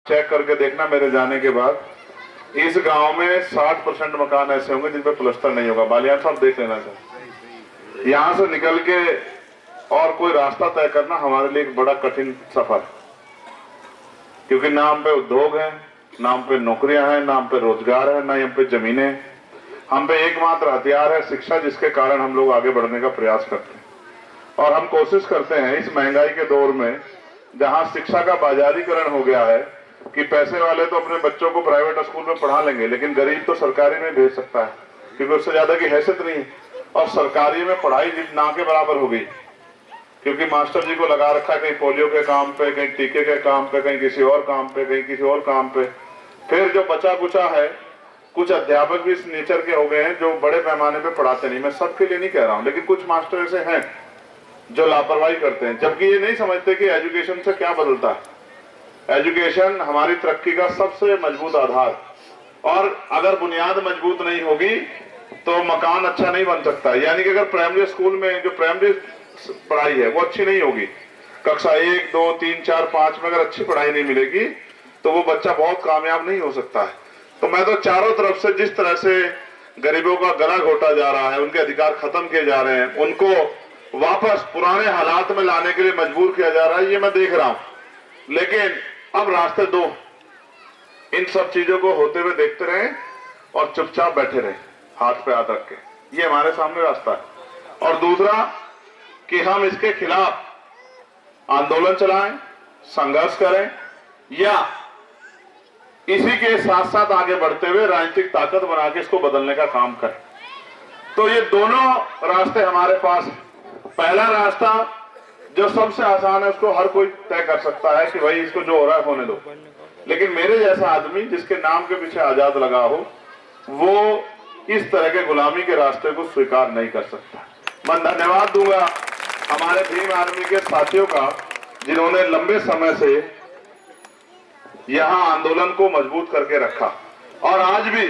Check करके देखना मेरे जाने के बाद, इस गांव में 60% मकान ऐसे होंगे जिन पे प्लास्टर नहीं होगा। बालियान साहब देख लेना सर, यहां से निकल के और कोई रास्ता तय करना हमारे लिए एक बड़ा कठिन सफर है, क्योंकि नाम पे उद्योग है, नाम पे नौकरियां हैं, नाम पे रोजगार है, ना हम पे जमीनें, हम पे एकमात्र हथियार है शिक्षा, जिसके कारण हम लोग आगे बढ़ने का प्रयास करते हैं। और हम कोशिश करते हैं इस महंगाई के दौर में, जहां शिक्षा का बाजारीकरण हो गया है कि पैसे वाले तो अपने बच्चों को प्राइवेट स्कूल में पढ़ा लेंगे, लेकिन गरीब तो सरकारी में भेज सकता है, क्योंकि उससे ज्यादा की हैसियत नहीं है। और सरकारी में पढ़ाई ना के बराबर हो गई, क्योंकि मास्टर जी को लगा रखा है कहीं पोलियो के काम पे, कहीं टीके के काम पे, कहीं किसी और काम पे, कहीं किसी और काम पे। फिर जो बचा कुचा है, कुछ अध्यापक भी इस नेचर के हो गए हैं जो बड़े पैमाने पे पढ़ाते नहीं। मैं सबके लिए नहीं कह रहा हूं, लेकिन कुछ मास्टर ऐसे हैं जो लापरवाही करते हैं, जबकि ये नहीं समझते कि एजुकेशन से क्या बदलता है। एजुकेशन हमारी तरक्की का सबसे मजबूत आधार, और अगर बुनियाद मजबूत नहीं होगी तो मकान अच्छा नहीं बन सकता। यानी कि अगर प्राइमरी स्कूल में जो प्राइमरी पढ़ाई है वो अच्छी नहीं होगी, कक्षा 1, 2, 3, 4, 5 में अगर अच्छी पढ़ाई नहीं मिलेगी तो वो बच्चा बहुत कामयाब नहीं हो सकता है। तो मैं तो चारों तरफ से जिस तरह से गरीबों का गला घोटा जा रहा है, उनके अधिकार खत्म किए जा रहे हैं, उनको वापस पुराने हालात में लाने के लिए मजबूर किया जा रहा है, ये मैं देख रहा हूं। लेकिन अब रास्ते दो, इन सब चीजों को होते हुए देखते रहे और चुपचाप बैठे रहे हाथ पे हाथ रख के, ये हमारे सामने रास्ता है। और दूसरा कि हम इसके खिलाफ आंदोलन चलाएं, संघर्ष करें, या इसी के साथ साथ आगे बढ़ते हुए राजनीतिक ताकत बना के इसको बदलने का काम करें। तो ये दोनों रास्ते हमारे पास हैं। पहला रास्ता जो सबसे आसान है, उसको हर कोई तय कर सकता है कि भाई इसको जो हो रहा है होने दो, लेकिन मेरे जैसा आदमी जिसके नाम के पीछे आजाद लगा हो, वो इस तरह के गुलामी के रास्ते को स्वीकार नहीं कर सकता। मैं धन्यवाद दूंगा हमारे भीम आर्मी के साथियों का, जिन्होंने लंबे समय से यहां आंदोलन को मजबूत करके रखा, और आज भी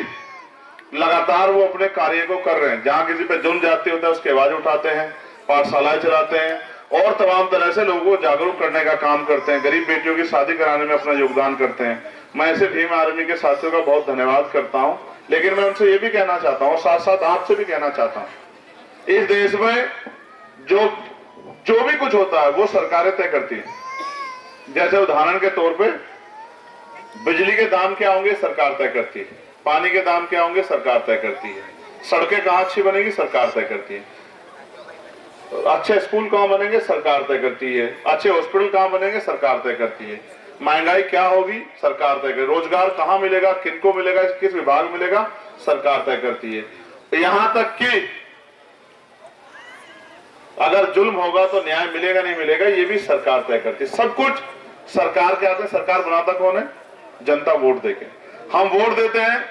लगातार वो अपने कार्य को कर रहे हैं। जहां किसी पे जुल्म जाती होता है उसकी आवाज उठाते हैं, पाठशालाएं चलाते हैं, और तमाम तरह से लोगों को जागरूक करने का काम करते हैं, गरीब बेटियों की शादी कराने में अपना योगदान करते हैं। मैं ऐसे भीम आर्मी के साथियों का बहुत धन्यवाद करता हूं। लेकिन मैं उनसे ये भी कहना चाहता हूं, साथ साथ आपसे भी कहना चाहता हूं, इस देश में जो भी कुछ होता है वो सरकारें तय करती है। जैसे उदाहरण के तौर पे बिजली के दाम क्या होंगे, सरकार तय करती है। पानी के दाम क्या होंगे, सरकार तय करती है। सड़कें कहां अच्छी बनेगी, सरकार तय करती है। अच्छे स्कूल कहां बनेंगे, सरकार तय करती है। अच्छे हॉस्पिटल कहां बनेंगे, सरकार तय करती है। महंगाई क्या होगी, सरकार तय करती है। रोजगार कहां मिलेगा, किनको मिलेगा, किस विभाग मिलेगा, सरकार तय करती है। यहां तक कि अगर जुल्म होगा तो न्याय मिलेगा नहीं मिलेगा, ये भी सरकार तय करती है। सब कुछ सरकार के हाथ में। सरकार बनाता कौन है, जनता वोट देके। हम वोट देते हैं,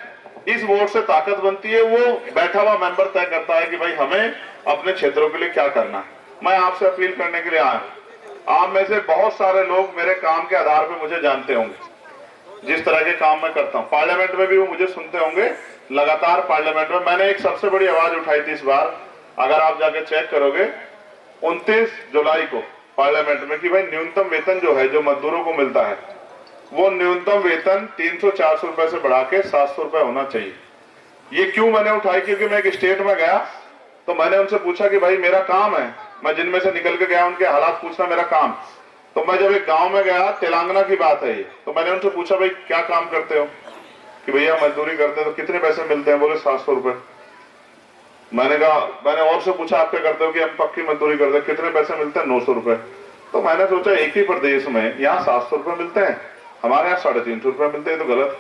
इस वोट से ताकत बनती है। वो बैठा हुआ मेंबर तय करता है कि भाई हमें अपने क्षेत्रों के लिए क्या करना है। मैं आपसे अपील करने के लिए आया हूं। आप में से बहुत सारे लोग मेरे काम के आधार पर मुझे जानते होंगे, जिस तरह के काम मैं करता हूं। पार्लियामेंट में भी वो मुझे सुनते होंगे लगातार। पार्लियामेंट में मैंने एक सबसे बड़ी आवाज उठाई थी इस बार, अगर आप जाके चेक करोगे, 29 जुलाई को पार्लियामेंट में, कि भाई न्यूनतम वेतन जो है, जो मजदूरों को मिलता है, वो न्यूनतम वेतन 300-400 रुपए से बढ़ा के 700 रुपए होना चाहिए। ये क्यों मैंने उठाई, क्योंकि मैं एक स्टेट में गया तो मैंने उनसे पूछा कि भाई मेरा काम है, मैं जिनमें से निकल के गया उनके हालात पूछना मेरा काम। तो मैं जब एक गांव में गया, तेलंगाना की बात है ये, तो मैंने उनसे पूछा भाई क्या काम करते हो, कि भैया मजदूरी करते हैं। तो कितने पैसे मिलते हैं, बोले 700 रुपए। मैंने कहा, मैंने और से पूछा आप क्या करते हो, कि हम पक्की मजदूरी करते हैं। कितने पैसे मिलते हैं, 900 रुपए। तो मैंने सोचा एक ही प्रदेश में यहाँ 700 रुपए मिलते हैं, हमारे यहाँ 350 रुपए मिलते हैं, तो गलत।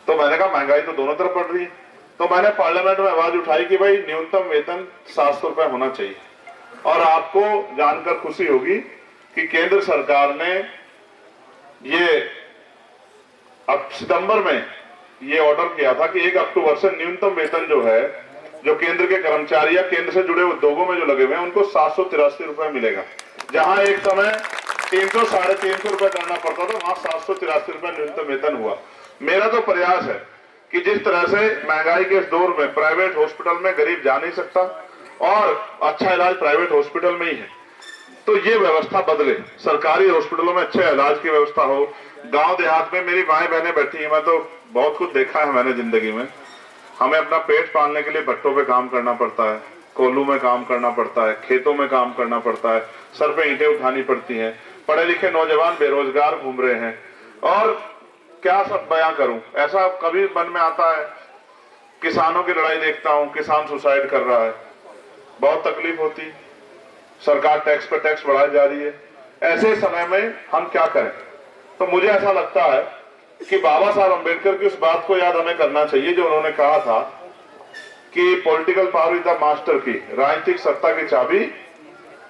तो मैंने कहा महंगाई तो दोनों तरफ बढ़ रही है। तो मैंने पार्लियामेंट में आवाज उठाई कि भाई न्यूनतम वेतन 700 रुपए होना चाहिए। और आपको जानकर खुशी होगी कि केंद्र सरकार ने ये अब सितंबर में ये ऑर्डर किया था कि 1 अक्टूबर से न्यूनतम वेतन जो है, जो केंद्र के कर्मचारी या केंद्र से जुड़े उद्योगों में जो लगे हुए हैं, उनको 783 रुपए मिलेगा। जहां एक समय 300-350 रुपए करना पड़ता था, वहां 783 रुपए न्यूनतम वेतन हुआ। मेरा तो प्रयास है कि जिस तरह से महंगाई के इस दौर में प्राइवेट हॉस्पिटल में गरीब जा नहीं सकता, और अच्छा इलाज प्राइवेट हॉस्पिटल में ही है, तो ये व्यवस्था बदले, सरकारी हॉस्पिटलों में अच्छे इलाज की व्यवस्था हो। गांव देहात में मेरी माएं बहनें बैठी हैं, मैं तो बहुत कुछ देखा है मैंने जिंदगी में। हमें अपना पेट पालने के लिए भट्टों पे काम करना पड़ता है, कोल्हू में काम करना पड़ता है, खेतों में काम करना पड़ता है, सर पे ईंटें उठानी पड़ती हैं। पढ़े लिखे नौजवान बेरोजगार घूम रहे हैं, और क्या सब बयां करूं। ऐसा कभी मन में आता है, किसानों की लड़ाई देखता हूं, किसान सुसाइड कर रहा है, बहुत तकलीफ होती। सरकार टैक्स पे टैक्स बढ़ाई जा रही है। ऐसे समय में हम क्या करें? तो मुझे ऐसा लगता है कि बाबा साहब अम्बेडकर की उस बात को याद हमें करना चाहिए जो उन्होंने कहा था कि political power is the master की, राजनीतिक सत्ता की चाबी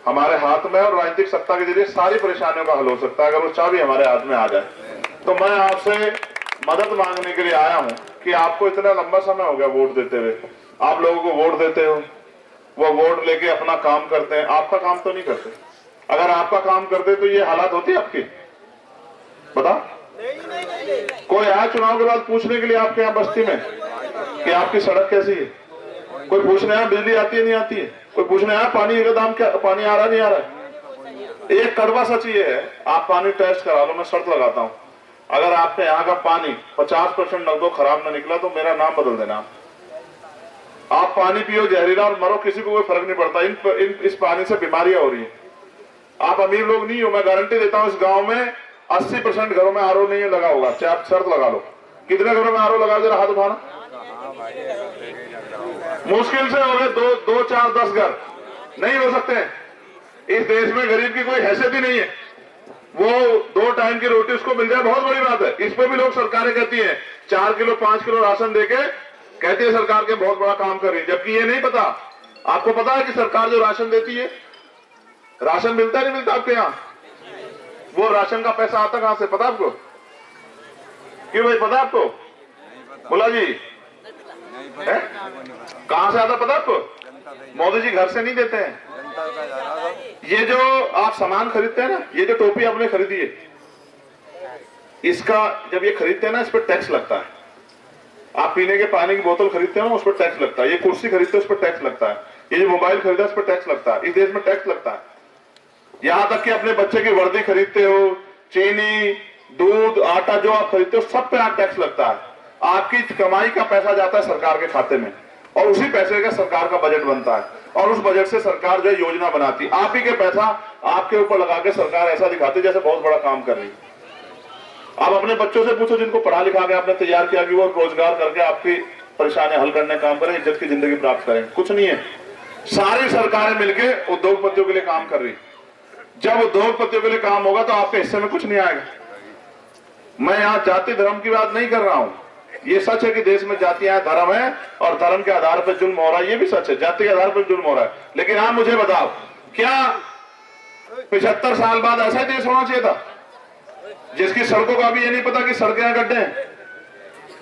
हमारे हाथ में, और राजनीतिक सत्ता के जरिए सारी परेशानियों का हल हो सकता है अगर वो चाबी हमारे हाथ में आ जाए। तो मैं आपसे मदद मांगने के लिए आया हूं कि आपको इतना लंबा समय हो गया वोट देते हुए, आप लोगों को वोट देते हो, वो वोट लेके अपना काम करते हैं, आपका काम तो नहीं करते। अगर आपका काम करते तो ये हालात होती आपकी? बता, कोई आया चुनाव के बाद पूछने के लिए आपके यहाँ बस्ती में कि आपकी सड़क कैसी है? कोई पूछने आया बिजली आती है नहीं आती है? कोई पूछने आया पानी का दाम क्या, पानी आ रहा नहीं आ रहा है? एक कड़वा सच ये है, आप पानी टेस्ट करा लो, मैं शर्त लगाता हूं, अगर आपके यहाँ का पानी 50% नगदो खराब ना निकला तो मेरा नाम बदल देना। आप पानी पियो जहरीला और मरो, किसी को कोई फर्क नहीं पड़ता। इस पानी से बीमारियां हो रही हैं। आप अमीर लोग नहीं हो, मैं गारंटी देता हूं इस गांव में 80% घरों में आरओ नहीं लगा होगा, चाहे आप शर्त लगा लो। कितने घरों में आरओ लगा, जरा हाथ उठाना। मुश्किल से हो गए 2, 4, 10 घर, नहीं हो सकते। इस देश में गरीब की कोई हैसियत ही नहीं है, वो 2 टाइम की रोटी उसको मिल जाए बहुत बड़ी बात है। इस पे भी लोग सरकारें कहती हैं 4 किलो 5 किलो राशन देके कहती है सरकार के बहुत बड़ा काम कर रही है, जबकि ये नहीं पता। आपको पता है कि सरकार जो राशन देती है, राशन मिलता नहीं मिलता आपके यहाँ? वो राशन का पैसा आता कहां से, पता आपको? क्यों भाई, पता आपको? बोला जी, कहां से आता पता आपको? मोदी जी घर से नहीं देते हैं। ये जो आप सामान खरीदते हैं ना, ये जो टोपी आपने खरीदी है, इसका जब ये खरीदते हैं ना, इस पर टैक्स लगता है। आप पीने के पानी की बोतल खरीदते हो ना, उस पर टैक्स लगता है। ये कुर्सी खरीदते हो, उस पर टैक्स लगता है। ये जो मोबाइल खरीदा, उस पर टैक्स लगता है। इस देश में टैक्स लगता है। यहां तक कि अपने बच्चे की वर्दी खरीदते हो, चीनी, दूध, आटा जो आप खरीदते हो, सब पे आप टैक्स लगता है। आपकी कमाई का पैसा जाता है सरकार के खाते में, और उसी पैसे का सरकार का बजट बनता है, और उस बजट से सरकार जो है योजना बनाती है। आप ही के पैसा आपके ऊपर लगा के सरकार ऐसा दिखाती है जैसे बहुत बड़ा काम कर रही है। आप अपने बच्चों से पूछो जिनको पढ़ा लिखा के आपने तैयार किया कि वो रोजगार करके आपकी परेशानी हल करने काम करें, इज्जत की जिंदगी प्राप्त करें। कुछ नहीं है। सारी सरकारें मिलकर उद्योगपतियों के लिए काम कर रही। जब उद्योगपतियों के लिए काम होगा तो आपके हिस्से में कुछ नहीं आएगा। मैं यहाँ जाति धर्म की बात नहीं कर रहा हूँ। ये सच है कि देश में जातियां धर्म है, और धर्म के आधार पर जुल्म हो रहा है, ये भी सच है, जाति के आधार पर जुल्म हो रहा है। लेकिन आप मुझे बताओ, क्या 75 साल बाद ऐसा ही देश होना चाहिए था जिसकी सड़कों का भी ये नहीं पता कि सड़कें गड्ढे हैं,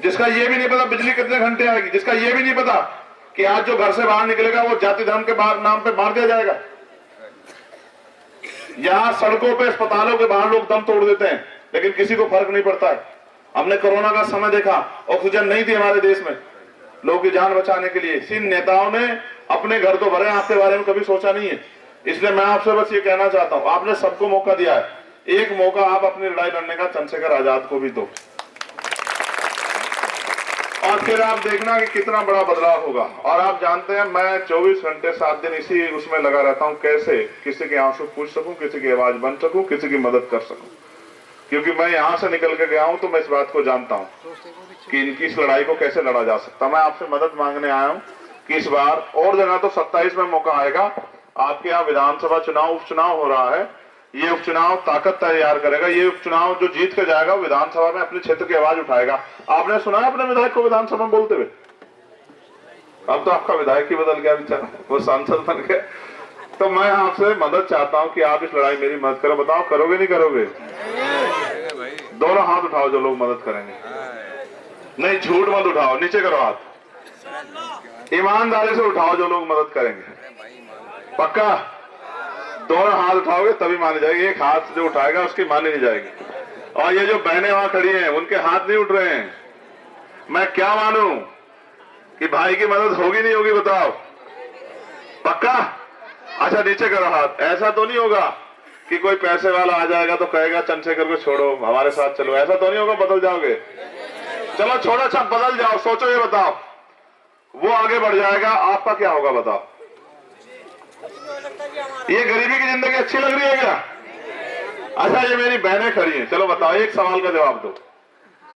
जिसका ये भी नहीं पता बिजली कितने घंटे आएगी, जिसका ये भी नहीं पता कि आज जो घर से बाहर निकलेगा वो जाति धर्म के नाम पे मार दिया जाएगा। यहां सड़कों पे, अस्पतालों के बाहर लोग दम तोड़ देते हैं, लेकिन किसी को फर्क नहीं पड़ता है। हमने कोरोना का समय देखा, ऑक्सीजन नहीं थी हमारे देश में लोगों की जान बचाने के लिए। इन नेताओं ने अपने घर तो भरे, आपके बारे में कभी सोचा नहीं है। इसलिए मैं आपसे बस ये कहना चाहता हूं, आपने सबको मौका दिया है, एक मौका आप अपनी लड़ाई लड़ने का चंद्रशेखर आजाद को भी दो, और फिर आप देखना कि कितना बड़ा बदलाव होगा। और आप जानते हैं मैं 24 घंटे 7 दिन इसी उसमें लगा रहता हूं, कैसे किसी के आंसू पूछ सकूं, किसी की आवाज बन सकूं, किसी की मदद कर सकूं। क्योंकि मैं यहां से निकल के गया हूं तो मैं इस बात को जानता हूं कि इनकी इस लड़ाई को कैसे लड़ा जा सकता। मैं आपसे मदद मांगने आया हूं कि इस बार और देना तो 27 में मौका आएगा। आपके यहाँ विधानसभा चुनाव, उपचुनाव हो रहा है। ये उपचुनाव ताकत तैयार करेगा। ये उपचुनाव जो जीत के जाएगा विधानसभा में अपने क्षेत्र की आवाज उठाएगा। आपने सुना है अपने विधायक को विधानसभा में बोलते हुए? अब तो आपका विधायक ही बदल गया बेचारा, वो सांसद बन गया। तो मैं आपसे मदद चाहता हूं कि आप इस लड़ाई मेरी मदद करो। बताओ करोगे नहीं करोगे? दोनों हाथ उठाओ जो लोग मदद करेंगे। नहीं, झूठ मत उठाओ, नीचे करो हाथ। ईमानदारी से उठाओ जो लोग मदद करेंगे। पक्का? दोनों हाथ उठाओगे तभी मानी जाएगी। एक हाथ जो उठाएगा उसकी मानी नहीं जाएगी। और ये जो बहनें वहां खड़ी हैं उनके हाथ नहीं उठ रहे हैं। मैं क्या मानूं कि भाई की मदद होगी नहीं होगी? बताओ। पक्का? अच्छा नीचे करो हाथ। ऐसा तो नहीं होगा कि कोई पैसे वाला आ जाएगा तो कहेगा चंद्रशेखर को छोड़ो, हमारे साथ चलो, ऐसा तो नहीं होगा, बदल जाओगे? चलो छोड़ो, अच्छा बदल जाओ, सोचो, ये बताओ, वो आगे बढ़ जाएगा, आपका क्या होगा बताओ? ये गरीबी की जिंदगी अच्छी लग रही है क्या? अच्छा, ये मेरी बहनें खड़ी हैं, चलो बताओ, एक सवाल का जवाब दो।